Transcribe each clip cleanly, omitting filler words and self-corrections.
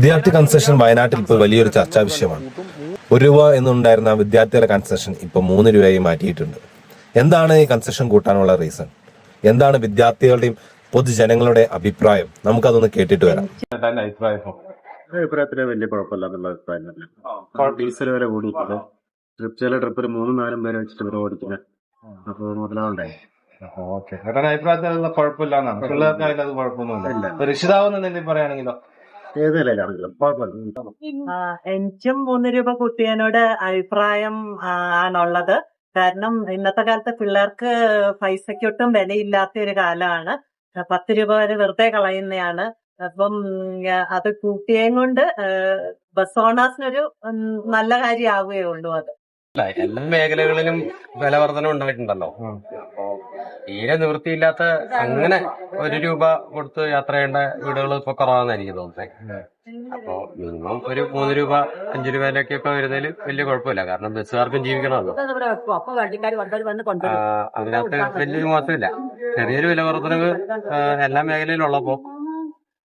വിദ്യാർത്ഥി കൺസെഷൻ വയനാട്ടിൽ ഇപ്പോൾ വലിയൊരു ചർച്ചാ വിഷയമാണ്. ₹1 എന്നുണ്ടായിരുന്ന വിദ്യാർത്ഥികളുടെ കൺസെഷൻ ഇപ്പോൾ 3 രൂപയായി മാറ്റിയിട്ടുണ്ട്. എന്താണ് ഈ കൺസെഷൻ കൂട്ടാനുള്ള റീസൺ? എന്താണ് വിദ്യാർത്ഥികളുടെയും പൊതുജനങ്ങളുടെ അഭിപ്രായം? നമുക്കതൊന്ന് കേട്ടിട്ട് വരാം. അഭിപ്രായത്തില് വലിയ കുഴപ്പമില്ലാന്നുള്ള അഭിപ്രായം തന്നെ. ഡീസൽ വില കൂടിയിട്ടുണ്ട്. ചില ട്രിപ്പിൽ 3-4 പേരെ വെച്ചിട്ട് ഇവരെ ഓടിക്കുന്നത്. അപ്പൊ മുതലാവണ്ടേ? ഓക്കെ, അഭിപ്രായത്തിലുള്ള കുഴപ്പമില്ലാന്നാണ്. പിള്ളേർക്കായാലും അത് കുഴപ്പമൊന്നുമില്ല. രക്ഷിതാവെന്ന് എന്തെങ്കിലും പറയുകയാണെങ്കിലോ? ഏത് വിലയിലാണെങ്കിലും കുഴപ്പമില്ല. എനിക്കും 3 രൂപ കൂട്ടിയതിനോട് അഭിപ്രായം ആണുള്ളത്. കാരണം ഇന്നത്തെ കാലത്ത് പിള്ളേർക്ക് പൈസയ്ക്കൊട്ടും വിലയില്ലാത്ത ഒരു കാലമാണ്. 10 രൂപ വരെ വെറുതെ കളയുന്നതാണ്. അപ്പം അത് കൂട്ടിയേം കൊണ്ട് ബസ് ഓണേഴ്സിനൊരു നല്ല കാര്യമാവുകയുള്ളൂ. അത് എല്ലാ മേഖലകളിലും വില വർധന ഉണ്ടായിട്ടുണ്ടല്ലോ. അപ്പോ തീരെ നിവൃത്തിയില്ലാത്ത അങ്ങനെ 1 രൂപ കൊടുത്ത് യാത്ര ചെയ്യേണ്ട വീടുകൾ ഇപ്പൊ കുറവാന്ന് എനിക്ക് തോന്നുന്നത്. അപ്പൊ മിനിമം ഒരു 3 രൂപ 5 രൂപയിലൊക്കെ വരുന്നതിൽ വലിയ കുഴപ്പമില്ല. കാരണം ബസ്സുകാർക്കും ജീവിക്കണമല്ലോ. അതിനകത്ത് വലിയൊരു മോശമില്ല. ചെറിയൊരു വില വർധനവ് എല്ലാ മേഖലയിലും ഉള്ളപ്പോ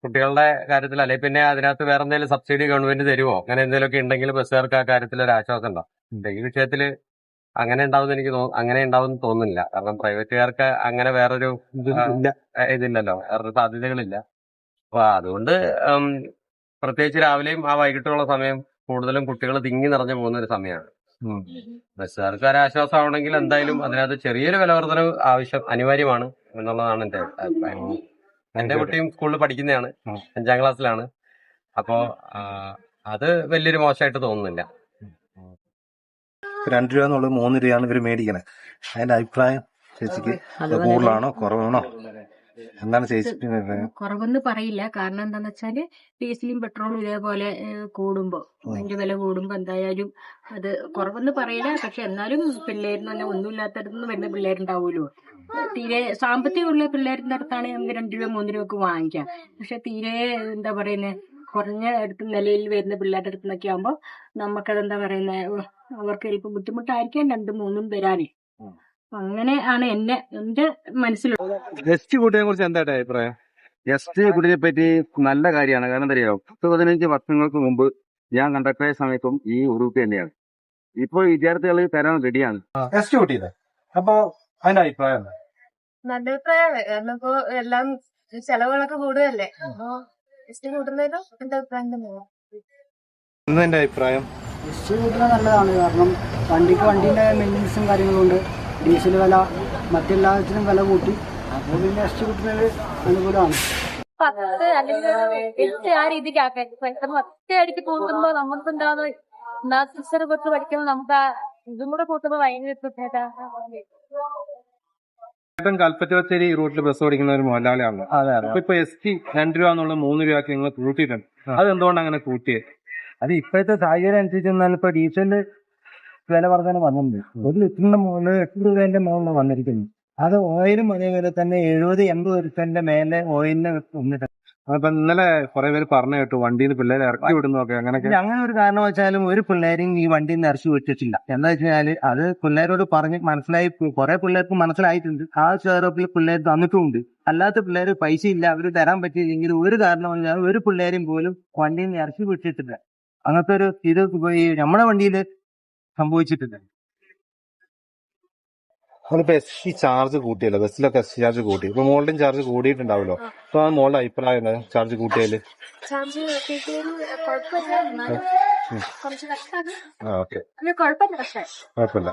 കുട്ടികളുടെ കാര്യത്തിൽ അല്ലെ പിന്നെ അതിനകത്ത് വേറെ എന്തെങ്കിലും സബ്സിഡി ഗവൺമെന്റ് തരുമോ അങ്ങനെ എന്തെങ്കിലുമൊക്കെ ഉണ്ടെങ്കിൽ ബസ്സുകാർക്ക് ആ കാര്യത്തിൽ ഒരു ആശ്വാസം ഉണ്ടാവും. ഈ വിഷയത്തില് അങ്ങനെ ഉണ്ടാവും തോന്നുന്നില്ല. കാരണം പ്രൈവറ്റുകാർക്ക് അങ്ങനെ വേറൊരു ഇതില്ലല്ലോ, വേറൊരു സാധ്യതകളില്ല. അപ്പൊ അതുകൊണ്ട് പ്രത്യേകിച്ച് രാവിലെയും ആ വൈകിട്ടുള്ള സമയം കൂടുതലും കുട്ടികൾ തിങ്ങി നിറഞ്ഞു പോകുന്ന ഒരു സമയമാണ്. ബസ്സുകാർക്ക് ഒരു ആശ്വാസമാണെങ്കിൽ എന്തായാലും അതിനകത്ത് ചെറിയൊരു വില വർധനവ് അനിവാര്യമാണ് എന്നുള്ളതാണ് എന്റെ അഭിപ്രായം. എന്റെ കുട്ടിയും സ്കൂളിൽ പഠിക്കുന്നതാണ്, 5ാം ക്ലാസ്സിലാണ്. അപ്പോ അത് വലിയൊരു മോശമായിട്ട് തോന്നുന്നില്ല. 2 രൂപ എന്നുള്ളത് 3 രൂപയാണ് ഇവര് മേടിക്കണേ. അതിന്റെ അഭിപ്രായം ചേച്ചിക്ക് കൂടുതലാണോ കുറവാണോ? എന്താണ് ചേച്ചി? കുറവെന്ന് പറയില്ല. കാരണം എന്താന്ന് വെച്ചാല് ഡീസലും പെട്രോളും ഇതേപോലെ കൂടുമ്പോ അതിന്റെ വില കൂടുമ്പോ എന്തായാലും അത് കുറവെന്ന് പറയില്ല. പക്ഷെ എന്നാലും പിള്ളേരിന് തന്നെ ഒന്നുമില്ലാത്തടത്തുനിന്ന് വരുന്ന പിള്ളേരുണ്ടാവുമല്ലോ. തീരെ സാമ്പത്തികമുള്ള പിള്ളേരുടെ അടുത്താണ് നമുക്ക് 2 രൂപ 3 രൂപക്ക് വാങ്ങിക്കാം. പക്ഷെ തീരെ എന്താ പറയുന്നത് കുറഞ്ഞ അടുത്ത് നിലയിൽ വരുന്ന പിള്ളേരുടെ അടുത്ത് നിന്നൊക്കെ ആകുമ്പോ നമുക്കതെന്താ പറയുന്നത് അവർക്ക് ചിലപ്പോൾ ബുദ്ധിമുട്ടായിരിക്കാം 2-3 വരാനേ. അങ്ങനെയാണ് എന്റെ മനസ്സിലുള്ളത്. എസ് ടി കൂട്ടിനെ കുറിച്ച് എന്താ അഭിപ്രായം? എസ് ടി കൂട്ടിനെ പറ്റി നല്ല കാര്യമാണ്. കാരണം എന്താ അറിയാമോ, 10-15 വർഷങ്ങൾക്ക് മുമ്പ് ഞാൻ കണ്ടക്ടറായ സമയത്തും ഈ ഉറുപ്പ് തന്നെയാണ്. ഇപ്പോൾ വിദ്യാർത്ഥികൾ തരാൻ റെഡിയാണ്. എസ് ടി കൂട്ടിയത് അപ്പൊ അതിന്റെ അഭിപ്രായം എന്താ? നല്ല അഭിപ്രായമാണ്. കാരണം ഇപ്പൊ എല്ലാം ചെലവുകളൊക്കെ കൂടുതലല്ലേ. അപ്പൊ എസ് ടി കൂട്ടുന്നതിലും എന്റെ അഭിപ്രായം തന്നെയാണ്. എന്താ എന്റെ അഭിപ്രായം? എസ് ടി കൂട്ടുന്നത് നല്ലതാണ്. കാരണം വണ്ടിന്റെ മെയിൻ്റനൻസും കാര്യങ്ങളും ഉണ്ട്. ഡീസൽ വില മറ്റെല്ലാത്തിനും വില കൂട്ടി. അപ്പോൾ പിന്നെ എസ് ടി കൂട്ടുന്നത് അനുകൂലമാണ്. 10 അല്ലെങ്കിൽ ആ രീതിക്ക് ആക്കാൻ പെട്ടെന്ന് ഒറ്റയടിക്ക് കൂട്ടുമ്പോ നമുക്ക് ഉണ്ടാവുന്ന സിസ്റ്ററെ കുറിച്ച് പഠിക്കുമ്പോൾ നമുക്ക് ഇതും കൂടെ കൂട്ടുമ്പോ ഭയങ്കര കൽപ്പറ്റ ബത്തേരി റൂട്ടിൽ ബസ് ഓടിക്കുന്ന ഒരു മുതലാളിയാണല്ലോ. അപ്പൊ ഇപ്പൊ എസ് ടി 2 രൂപ എന്നുള്ളത് 3 രൂപയ്ക്ക് നിങ്ങൾ കൂട്ടിയിട്ടുണ്ട്. അത് എന്തുകൊണ്ട് അങ്ങനെ കൂട്ടിയത്? അത് ഇപ്പോഴത്തെ സാഹചര്യം അനുസരിച്ച് ഇപ്പൊ ഡീസലിന് വില വർധന വന്നിട്ടുണ്ട്. 1 ലിറ്ററിന്റെ മുകളിൽ 8 രൂപേന്റെ മുകളിൽ വന്നിരിക്കുന്നു. അത് ഓയിലും അതേപോലെ തന്നെ 70-80% മേലെ ഓയിലിന് വന്നിട്ടുണ്ട്. അപ്പൊ ഇന്നലെ കുറെ പേര് പറഞ്ഞു കേട്ടു വണ്ടിയിൽ നിന്ന് പിള്ളേരെ ഇറക്കി വിടുന്നൊക്കെ. അങ്ങനെയൊക്കെ അങ്ങനെ ഒരു കാരണവശാലും ഒരു പിള്ളേരും ഈ വണ്ടിയിൽ നിന്ന് ഇറക്കി വിട്ടിട്ടില്ല. എന്താ വെച്ചാല് അത് പിള്ളേരോട് പറഞ്ഞ് മനസ്സിലായി, കുറെ പിള്ളേർക്ക് മനസ്സിലായിട്ടുണ്ട്. ആ ഷെയറോപ്പിൽ പിള്ളേർ തന്നിട്ടുമുണ്ട്. അല്ലാത്ത പിള്ളേർ പൈസ ഇല്ല, അവര് തരാൻ പറ്റിയില്ലെങ്കിൽ ഒരു കാരണവശാലും ഒരു പിള്ളേരും പോലും വണ്ടിയിൽ നിന്ന് ഇറക്കി വിട്ടിട്ടില്ല. അങ്ങനത്തെ ഒരു ഇത് നമ്മുടെ വണ്ടിയിൽ സംഭവിച്ചിട്ടില്ല. അതിപ്പോ എസ് ടി ചാർജ് കൂട്ടിയല്ലോ, ബസ്സിലൊക്കെ എസ് ടി ചാർജ് കൂട്ടി. ഇപ്പൊ മോളുടെയും ചാർജ് കൂടിയിട്ടുണ്ടാവല്ലോ. അപ്പൊ ആ മോളുടെ അഭിപ്രായം എന്താ ചാർജ് കൂട്ടിയാല്? കുഴപ്പമില്ല.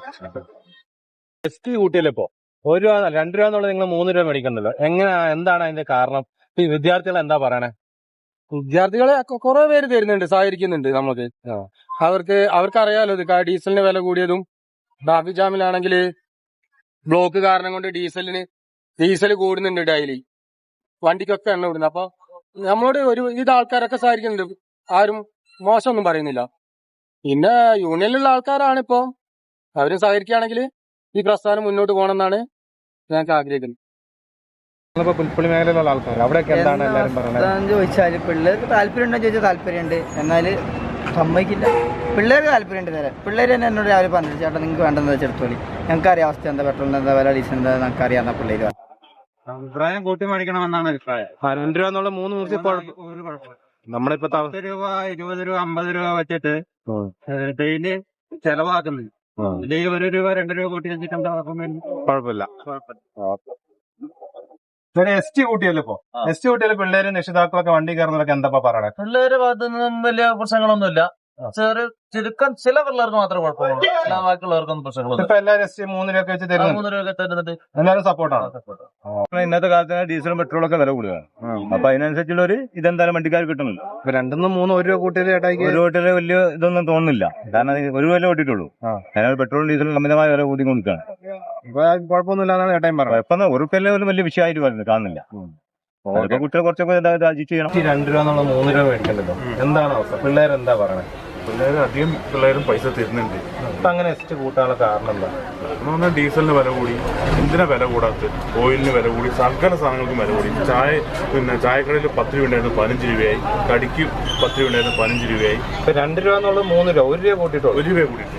എസ് ടി കൂട്ടിയല്ലോ ഇപ്പൊ 1 രൂപ 2 രൂപ എന്നുള്ളത് നിങ്ങൾ 3 രൂപ മേടിക്കണ്ടല്ലോ. എന്താണ് അതിന്റെ കാരണം? ഈ വിദ്യാർത്ഥികൾ എന്താ പറയണേ? വിദ്യാർത്ഥികളെ കുറെ പേര് തരുന്നുണ്ട്, സഹകരിക്കുന്നുണ്ട്. നമുക്ക് അവർക്കറിയാലോ ഇത് ഡീസലിന് വില കൂടിയതും ട്രാഫിക് ജാമിലാണെങ്കിൽ ബ്ലോക്ക് കാരണം കൊണ്ട് ഡീസൽ കൂടുന്നുണ്ട്. ഡെയിലി വണ്ടിക്കൊക്കെ എണ്ണ വിടുന്നു. അപ്പൊ നമ്മളോട് ഒരു ഇത് ആൾക്കാരൊക്കെ സഹകരിക്കുന്നുണ്ട്. ആരും മോശമൊന്നും പറയുന്നില്ല. പിന്നെ യൂണിയനിലുള്ള ആൾക്കാരാണ് ഇപ്പൊ അവരും സഹകരിക്കുകയാണെങ്കിൽ ഈ പ്രസ്ഥാനം മുന്നോട്ട് പോകണമെന്നാണ് ഞങ്ങൾക്ക് ആഗ്രഹിക്കുന്നത്. പുൽപ്പള്ളി മേഖലയിലുള്ള ആൾക്കാർ അവിടെയൊക്കെ എന്താണ് എല്ലാവരും പറയുന്നത് ചോദിച്ചാല് പിള്ളേർക്ക് താല്പര്യം ഉണ്ടോ ചോദിച്ചാൽ താല്പര്യമുണ്ട്. എന്നാല് സമ്മതിക്കില്ല. പിള്ളേർക്ക് താല്പര്യമുണ്ട്. പിള്ളേർ തന്നെ എന്നോട് രാവിലെ പറഞ്ഞു, ചേട്ടാ നിങ്ങൾക്ക് വേണ്ടെന്ന് വെച്ചെടുത്തോളി, ഞങ്ങൾക്ക് അറിയാം അവസ്ഥ എന്താ, പെട്രോളിന് എന്താ വില, ഡീസൽ എന്താ നമുക്ക് അറിയാവുന്ന പിള്ളേര്. അഭിപ്രായം കൂട്ടി മേടിക്കണമെന്നാണ് അഭിപ്രായം. 2 രൂപ എന്നുള്ള 3 നിർത്തി നമ്മളിപ്പോ 10 രൂപ 20 രൂപ 50 രൂപ വെച്ചിട്ട് ഡെയിലി ചെലവാക്കുന്നത്. ഡെയിലി 1 രൂപ 2 രൂപ കൂട്ടി വെച്ചിട്ട് എന്താ കുഴപ്പമില്ല. ST കൂട്ടിയല്ലോ ഇപ്പൊ. ST കൂട്ടിയാലും പിള്ളേരും രക്ഷിതാക്കളൊക്കെ വണ്ടി കയറുന്നവരൊക്കെ എന്താ പറയണേ? പിള്ളേരുടെ ഭാഗത്തുനിന്നും വലിയ പ്രശ്നങ്ങളൊന്നുമില്ല. ചുരുക്കം ചില പിള്ളേർക്ക് മാത്രമേ കുഴപ്പമുള്ളൂ. എല്ലാ ബാക്കിയുള്ളവർക്കൊന്നും പ്രശ്നങ്ങളൊന്നും. ഇപ്പൊ എല്ലാവരും ST 3 രൂപ വെച്ച് തരുന്നുണ്ട്. 3 രൂപ തരുന്നുണ്ട്. എല്ലാവരും സപ്പോർട്ടാണ്. ഇന്നത്തെ കാലത്ത് ഡീസലും പെട്രോളും ഒക്കെ വില കൂടുതലാണ്. അപ്പൊ അതിനനുസരിച്ചുള്ള ഒരു ഇതെന്തായാലും വണ്ടിക്കാർ കിട്ടുന്നില്ല. ഇപ്പൊ 2 3 1 രൂപ കൂട്ടിയത് ചേട്ടായിക്ക് ഒരു വീട്ടില് വലിയ ഇതൊന്നും തോന്നുന്നില്ല. കാരണം ഒരു വില കൂട്ടിയിട്ടുള്ളൂ. അതിനാണ് പെട്രോളും ഡീസലും അമിതമായ വില കൂടി കൊടുക്കുകയാണ്. കുഴപ്പമൊന്നുമില്ലാന്നാണ് ചേട്ടായി പറഞ്ഞത്. ഇപ്പൊ ഒരു ഉറുപ്പിയല്ലേ ഒരു വലിയ വിഷയമായിട്ട് വരുന്നത് കാണുന്നില്ല. അതൊക്കെ കുട്ടികൾ കുറച്ചൊക്കെ അഡ്ജസ്റ്റ് ചെയ്യണം. 2 രൂപ എന്നുള്ള 3 രൂപ മേടിക്കണ്ടല്ലോ, എന്താണ് അവസ്ഥ? പിള്ളേരെന്താ പറയണേ? അധികം പിള്ളേരും പൈസ തരുന്നുണ്ട്. അപ്പൊ അങ്ങനെ ST കൂട്ടാനുള്ള കാരണം എന്താ? കാരണം ഡീസലിന് വില കൂടി, എന്തിനാ വില കൂടാത്ത, ഓയിലിന് വില കൂടി, സകല സാധനങ്ങൾക്കും വില കൂടി. ചായക്കടയിൽ 10 രൂപ ഉണ്ടായിരുന്നു 15 രൂപയായി, കടിക്ക് 10 രൂപ ഉണ്ടായിരുന്നു 15 രൂപയായി. ഇപ്പൊ 2 രൂപ എന്നുള്ളത് 3 രൂപ, 1 രൂപ കൂട്ടിട്ടോ? 1 രൂപ കൂടിയിട്ട്